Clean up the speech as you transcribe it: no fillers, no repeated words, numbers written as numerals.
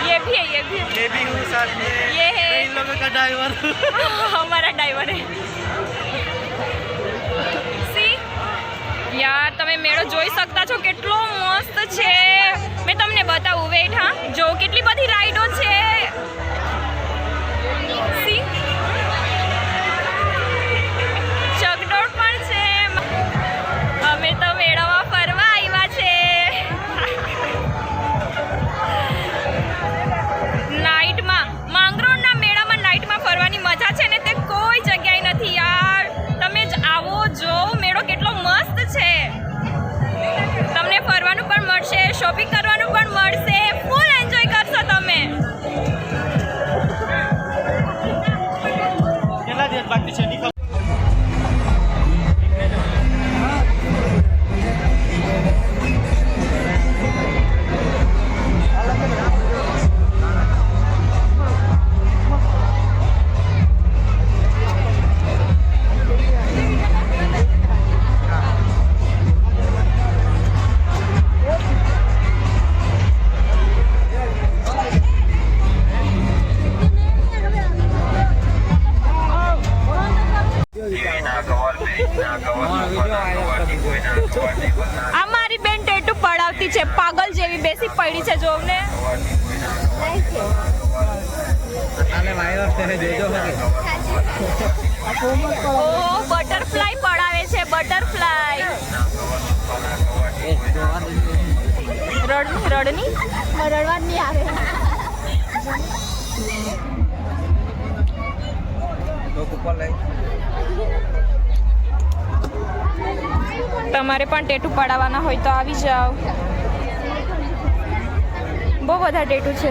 ये भी है, ये भी है। मैं भी हूँ साथ में। ये है मैं इन लोगों का ड्राइवर। हमारा ड्राइवर है। સી યાર તમે મેળો જોઈ શકતા છો કેટલો મસ્ત છે. મેં તમને બતાવું વેટ. હા જો કેટલી બધી રાઈડો છે. સી ચકડોળ પણ છે. અમે તો મેળામાં ફરવા આવ્યા છે. નાઇટમાં માંગરોળના મેળામાં નાઇટમાં ફરવાની મજા છે ને તે કોઈ જગ્યાએ નથી યાર. તમે જ આવો જો મેળો કેટલો મસ્ત છે. તમને ફરવાનું પણ મળશે, શોપિંગ કરવાનું પણ મળશે, ફૂલ એન્જોય કરશો તમે. કેટલા દિવસ બાકી છે નીકળ. આ મારી બેન ટેટુ પડાવતી છે, પાગલ જેવી બેસી પડી છે જો ને. ઓ બટરફ્લાય પડાવે છે, બટરફ્લાય. રડની રડવા નહીં આવે. તમારે પણ ટેટુ પડાવવાના હોય તો આવી જાઓ. બહુ બધા ટેટુ છે.